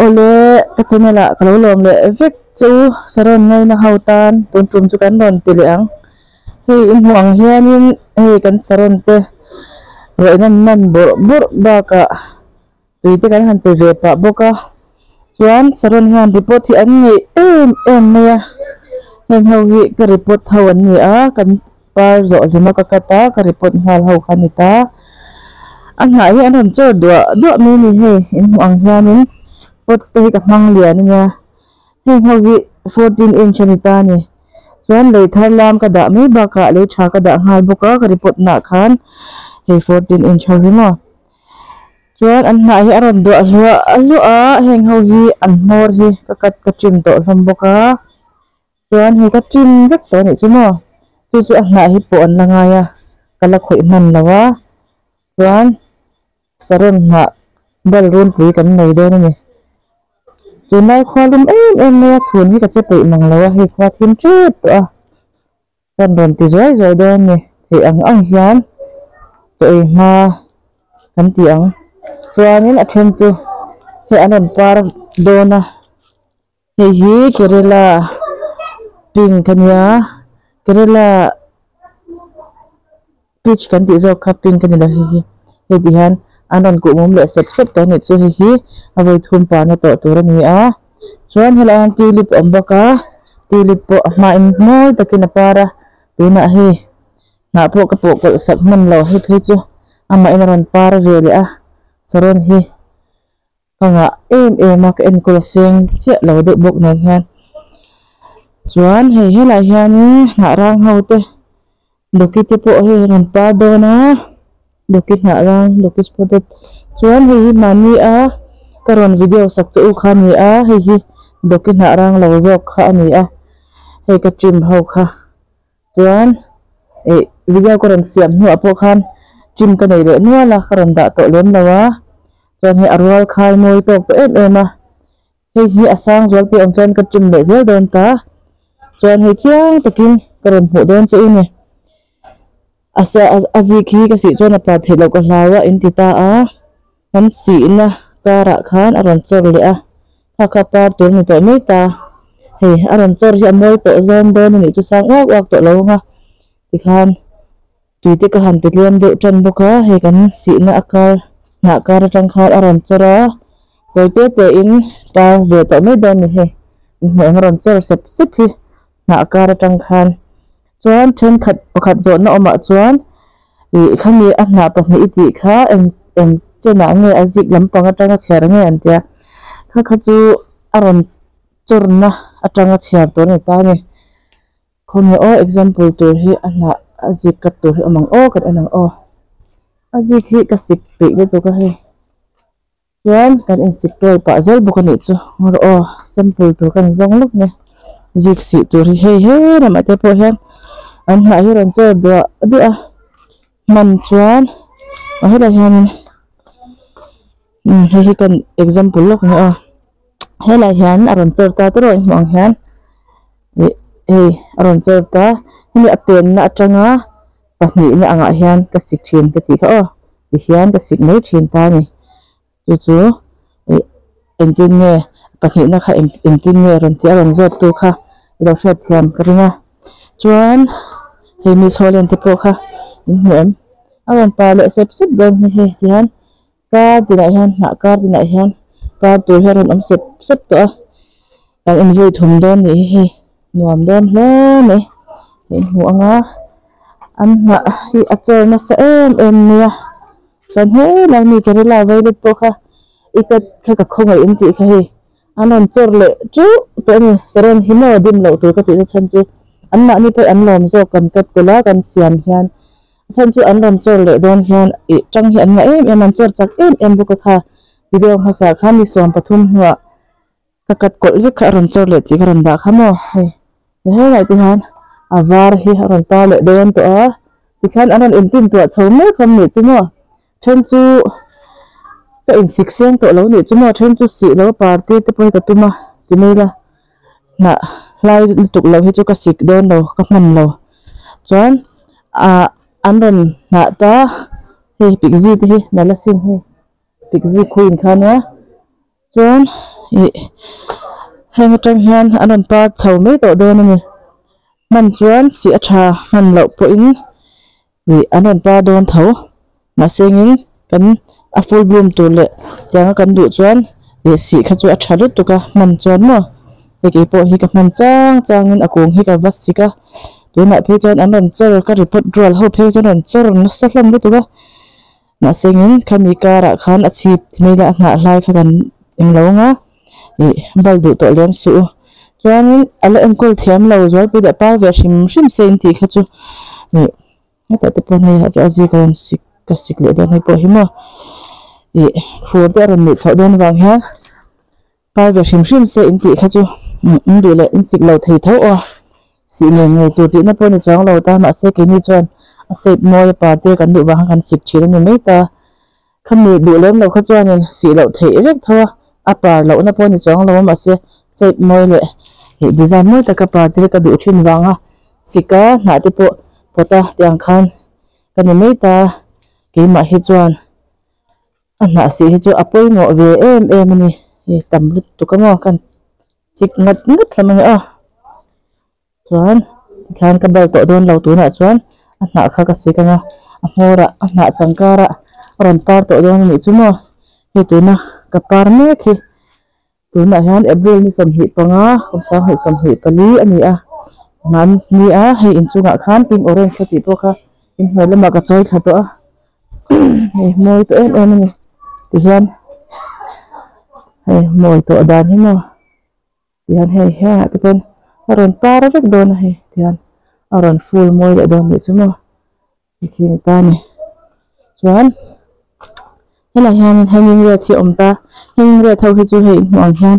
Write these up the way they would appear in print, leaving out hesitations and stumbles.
ole ka channel ka lo lom le vek chu saron ngai na hautan tun tum chu kan ron ti leang hei in huang hianin hei kan saron te roi nan bor bor ba ka tuite kan han te ve pa boka chuan saron han report hi an ngai em maya heng ho hi ka report ho an ni a kan par zo jema ka kata ka report hal ho khanita an ha hi an ron cho do mi ni he in huang hianin pot te ka mang lian nia heng ho hi 14 inch ni ta ni chuan lei thar lam ka da mi ba ka le tha ka da ngal boka ka report na khan he 14 inch ho hi mo chuan an na hi aron do alu a heng ho hi an mor hi ka kat ka chim to hlom boka chuan hi ka chim vek to ni chu mo chu an na hi po an langa ya kala khoi man lawa chuan saron na bal run pui kan nei do ni chu nai khwalum em ne chun hi ka che pe mang lawa hi khwa thim chu to a kan ron ti zoi do ni thi ang hian choi ma kan ti ang chuanin a then chu he anon par dona hi kerala ping kanya kerala peach kan ti zo kha ping kan la hi dihan anon ku mum le sep to ni chu hi avoi thum pa na to tur ni a chuan helang tulip ambaka tulip po ma in moi takina para tuna hi na po ka po sak man lo hi chu ama inaron par ve le a saron hi panga mak en ko seng che lo de bok na hian chuan hei hela hian na rang hote doki te po he ran pa do na doki na rang doki spotted chuan hei mani a karon video sak chu kha ni a hei doki na rang lo jok kha ni a hei ka chim ho kha chuan video ko ran siam nu apo khan chim ka nei le nuala karon da to lem lawa chuan he arwal khai moi tok to em a hei asang zol pi ong chuan ka chim le zel don ta chuan hei chiang takin karon hu don chu ni asa aji khi ka si chuan pa thelo ka hlawa in ti ta a kan si na kara khan aron chor le a kha par tur ni to mai ta hei aron chor hi moi to zon don ni chu sang wak to lo nga ti khan tuite ka han petliam de tran boka he kan si na akar na kar tang khar aron chora toite te in ta ve to mai don ni he aron chor sep hi na kar tang khan chuan then khat zo na oma chuan khami a na pa ni ti kha em chena nge azik lampang atanga chher nge antia kha chu aron chorna atanga chher to ni ta ni khone o example tur hi ana azik ka tur hi amang o kan anang o azik hi ka sik pe le to ka he chuan kan in sik toy pa zel bu ka ni chu ngor o sample tur kan zong luk ne zik si tur hi he na ma te po hian an ha hi ran chor do a man chuan a hela hian he kan example lok ne a hela hian aron chor ta to ro mong hian aron chor ta ni apen na atanga pahni na anga hian ka sik thin ka ti kha o ti hian ka sik nei thin ta ni chu engtin nge pahni na kha engtin nge ron ti aron zot tu kha ilo shat thiam ka ringa chuan he mi solen te po kha in huam aron pa le sep don ni he tian ka dina hian na ka dina hian ka tu heron om sep to kan enjoy thum don ni he nuam don hle ne in huanga an na hi achor na sa em nia chan he la mi ke la violet po kha ikat kha ka khongai in ti kha he anon chor le chu to ni saron himo dim lo tu ka ti chan chu an na ni pe an lom zo kan kat kula kan siam hian chan chu an lom chor le don hian chang hi an na em an chor chak em bu ka kha video ha sa kha ni som pathum huwa ka kat kol ri kha ron chor le ti karon da khamo he lai ti han avar hi ron ta le don to a ti khan aron in tin to chhom me kham ni chu mo then chu ka in sikseng to lo ni chu mo then chu si lo party te poi ka tuma ti nei la na lai tuk lo hi chu ka sik don lo ka man lo chuan anron na ta he pikzi te hi na la sin he pikzi queen khania chuan heng atang hian anon par chho mai to don ani man chuan si a tha man lo po in anon par don tho ma sengin kan a full bloom tu le changa kan du chuan si kha chu a tha lut tuka man chuan mo ke po hi ka man changin akung hi ka vasika tuna phe chuan anon chor ka report roll ho phe chuan an chor na sa hlam lu tuka ma sengin khami kara khan a chip thmela nga hlai kha kan englonga bal du to lem su chuan ala enkol thiam lo zor pi da par ga shim sen ti kha chu ta te pon hai ha ji kan sik ka sik le don hai po hi mo for da ran ni chho don wang ha par ga shim se in ti kha chu du le in sik lo thei tho o si nge tu ti na pon chang lo ta ma se ke ni chuan a se moi pa te kan du wang kan sik thil ni mai ta khami du lem lo kha chuan si lo thei rek thawa apar lo na pon chang lo ma se moi le design moi ta ka par te ka du thin wanga sika na te po pota tiang khan kan mai ta ke ma hi chuan ana si hi chu apoi ngo ve em ni tam lut tu ka ngo kan sik ngat lamang a chuan khan ka bal to don lo tu na chuan ana kha ka sika nga amora ana changkara ron par to don ni chu mo hi tu na ka par me khi tu na hian april ni som hi panga komsa hi som hi pali ani a nan ni a hei in chunga khan pink orange kha ti po kha in hmel ma ka choi tha to a moi to em ni ti hian hei moi to dan hi no ti hian hei ha ti pen aron par rek don hei ti hian aron full moi le don ni chu mo ki ni ta ni chuan hela hian hanging re thi om ta hanging re thau hi chu hei mong hian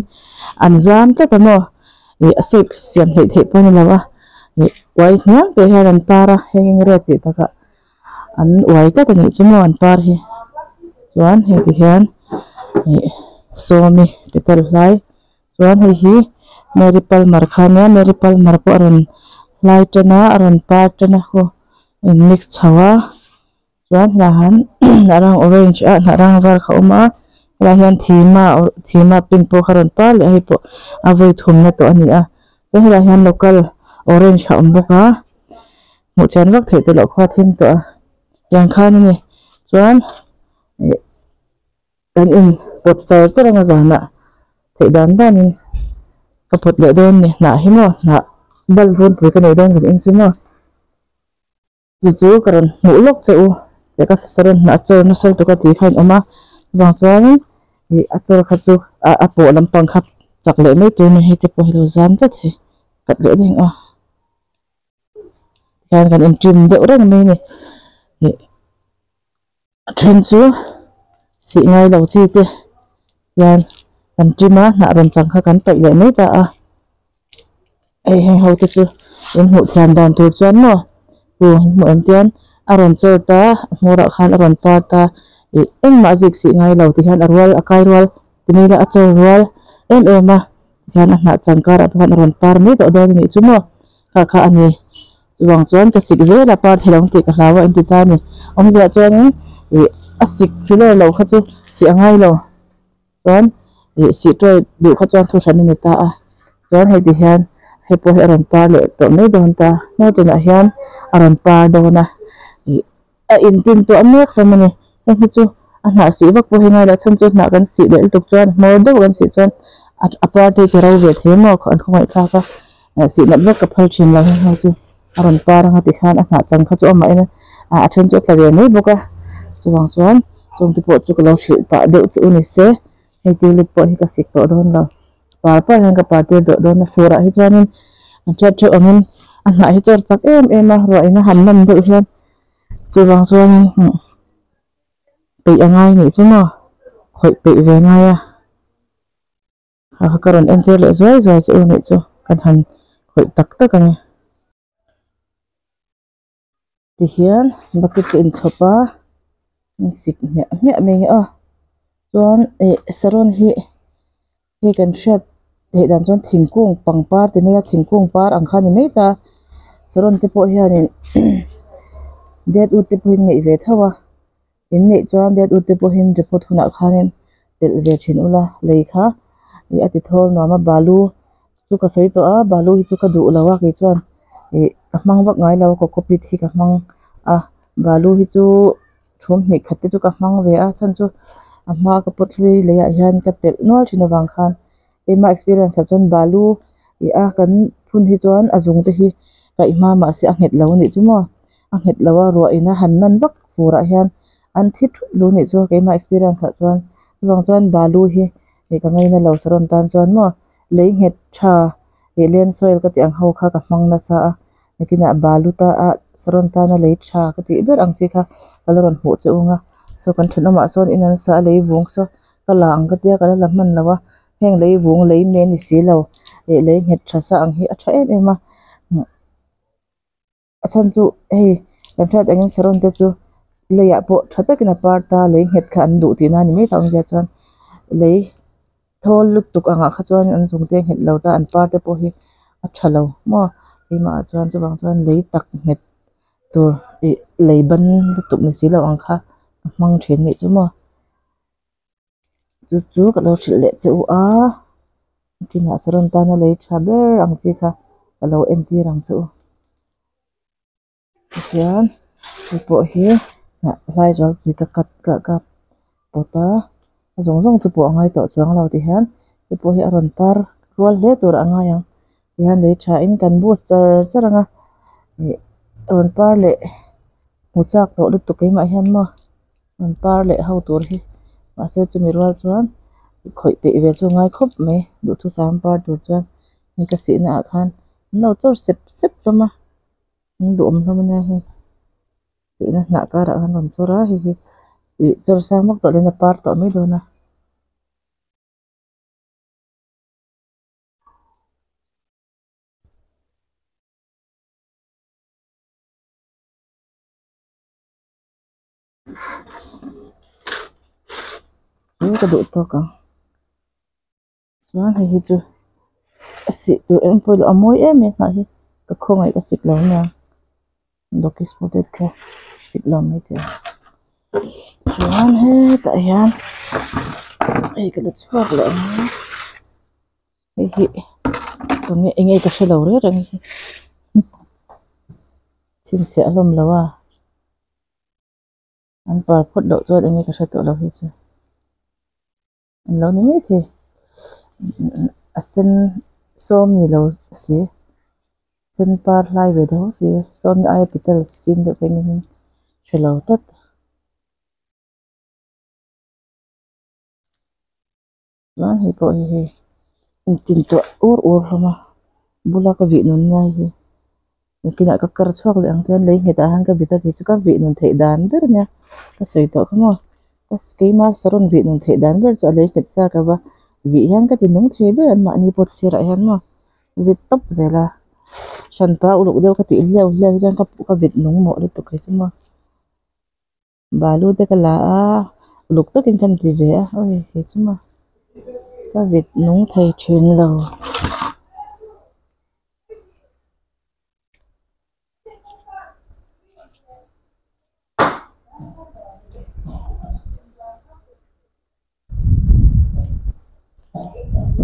an zam ta ka mo asep siam hei the pon lawa wai hna be hian para hanging re ti ta ka an wai ta ni chu mo an par hi chuan hei ti hian somi petal lai chuan hei hi meripal markhania meripal marpo aron lai tana aron par tana ho mix chawa chuan lahan narang orange a narang var kha oma la hian thima pink po kharon par le hi po avoi thum na to ani a so hela hian local orange kha omboka mu chan wak the te lo kha thim to yang khan ni chuan kan in pot char charanga jana thei dan danin ka pot le don ni na hi mo na bal run pui ka nei don jin in chu mo chu karon mu lok cheu te ka saron na chor na sel to ka ti khain oma wang chuan a chor kha chu a po lampang khap chak le mai tu ni he te po hilo zam ta the kat le ding a kan in trim de reng mai ni then chu si ngai lo chi te yan kan trima na ron chang kha kan pai le mai ta a heng ho te chu in hu thian dan tu chuan mo mu em tian aron chor ta mora khan aron par ta eng ma zik si ngai lo ti han arwal akai rwal timila a chor rwal em a hian a na changkar a phan aron par mai to don ni chumo kha ani chuwang chuan ka sik ze la par thelong ti ka hlawa in ti ta ni omza chuan a sik philo lo kha chu si angai lo chuan si troi du kha chuan thu san ni ta a chuan hei ti hian hei po aron par le to mai don ta no tu na hian aron par do na a in tin to amek famani hi chu a na si wak po hinga la chan chu na kan si del tuk chuan mor do kan si chuan a party ke ro ve themo khan khomai kha ka si na wak ka phal chin la ha chu aron par nga ti khan a na chang kha chu ama ina a then chu tla ve nei boka chuwang chuan chung ti po chu ka lo shil pa de chu ni se hei ti lu po hi ka sik to don la pa hang ka party do don na fura hi chuanin an chat chu amin a na hi chor chak em a ro ina han nam do hian chuwang chuan pe angai ni chuma khoi pe ve ngai a ha karon enter le zoi chu ni chu kan han khoi tak tak ani ti hian bucket in chopa sik me me a chuan saron hi kan shat he dan chuan thingkung pangpar te me thingkung par ang khan ni mai ta saron te po hianin det ut te po hin ngei ve thawa in nei chuan det ut te po hin report huna khanin tel ve thin ula lei kha i ati thol no ma balu chu ka soi to a balu hi chu ka du lawa ki chuan ka hmang vak ngai lo ko kopit hi ka hmang a balu hi chu thum hne khatte chu ka hmang ve a chan chu a hma ka pot hlei leia hian ka tel nual thin awang khan ema experience a chuan balu i a kan phun hi chuan a zung te hi ka ima ma se a nget lo ni chu mo a nget lawa ro ina han nan vak fura hian an thi thu lu ni chu ke ma experience a chuan wang chuan balu hi ka ngai na lo saron tan chuan mo lei nget tha len soil ka ti ang ho kha ka hmang na sa a lekina balu ta a saron ta na lei tha ka ti ber ang chi kha kaloron hu che unga so kan thena ma son inan sa lei vung so kala ang ka tia kala lam man lawa heng lei vung lei me ni si lo lei nget tha sa ang hi a tha em ema achan chu hei kan that angin saron te chu leia po thatakina parta lei nget kha an du ti na ni me thang ja chuan lei thol luk tuk anga kha chuan an zung te nget lo ta an parte po hi a thalo mo ema chuan chu bang chuan lei tak nget tur lei ban luk tuk ni si lo ang kha mang thin ni chu mo chu chu ka lo thil le chu a kina saron ta na lei tha ber ang chi kha ka lo empty rang chu hian po hi na lai jol pi ka kat ka pota zong zong chu po angai to chuang lo ti hian po hi aron par rual le tur anga yang hian lei tha in kan booster charanga aron par le mu chak to lu tu ke ma hian mo an par le ho tur hi ma se chu mi rual chuan khoi pe ve chu ngai khop me du thu sam par tur chuan ni ka si na khan no chor sep sep ma du om hlom na hi si na na ka ra han chora hi chor sang mak to le na par to me do na ka du to ka chuan hi chu si tu em poi lo amoi em me na hi ka khongai ka sik lo na dokis potet ka sik lo me te chuan he ta hian ei ka da chuak le hi to me engei ka shelo re rang hi chin se alom lawa an par phot lo chuan engei ka hreto lo hi chu an lo ni me the asen som ni lo si sen par lai ve do si som ni ai pital sim de pengin shelo tat lan hi po hi tin to ur hama bula ka vi nun ngai hi kina ka kar chuak le ang ten lei nge ta han ka bita ki chu ka vi nun thei dan ber nya ka sei to khamo ka skema saron vi nun thei dan ber chu lei khet sa ka ba vi hian ka ti nung thei ber an ma ni pot sira hian mo vi top zela shan pa uluk deu ka ti liao liao jan ka vit nung mo le to kai chu mo balu te ka la a uluk to kin kan ti ve a oi ke chu mo ka vit nung thei thin lo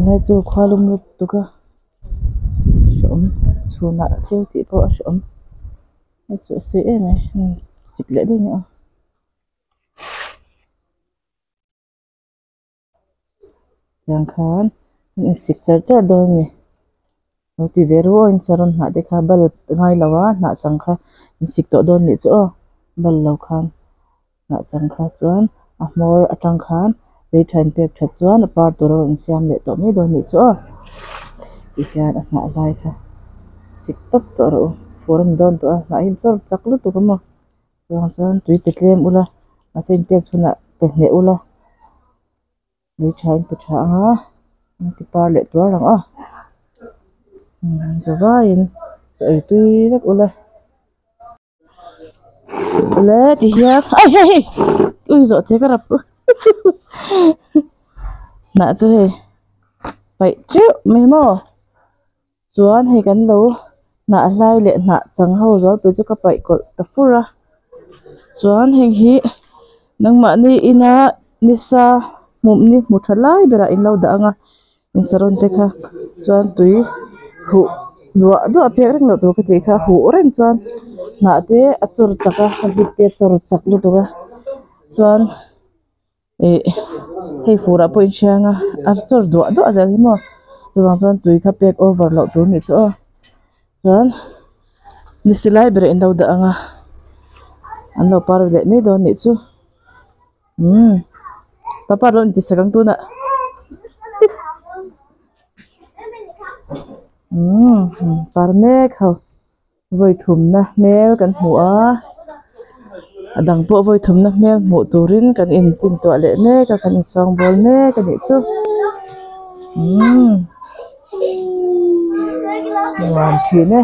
ngay chu khwalum lut tu ka shom chuna theu ti po shom chu se em sik le ding a yang khan sik char char do ni ti veru in saron na de kha bal ngai lawa na chang kha sik to don ni chu bal lo khan na chang kha chuan a mor atang khan le thain pek that chuan a par tur in siam le to me do ni chu ti hian a na lai kha sik top to ro forum don to a na in chor chaklu tu ko mo yang chuan tui pe tlem ula a sen pek chuna pe hne ula le thain pe tha ha ti par le tur rang a zawain chạy tui rất ula le thì hiệp ai hey ui dọ thế cái rập nạ chứ hề vậy chứ mày mò chuan hay gắn lâu nạ lai lệ nạ chẳng hâu gió tới cho các bạn cột tập phu ra chuan hình hi nâng mà đi ina nisa mum ni mu thalai bera in lo da anga in saron te kha chuan tui hu lua do a pek reng lo tu ka ti kha hu reng chuan na te a chur chaka hazip te chur chak lu tu chuan hei fura po in changa a chur do a zel hi mo chuan tui kha pek over lo tu ni chu chuan ni silai bera in lo da anga an lo par le nei do ni chu papa ron ti sakang tu na par mek ho voi thum na mel kan hmu a adang po voi thum na mel hmu turin kan in tin to le mek kan in song bol mek kan ni chu wan thi ne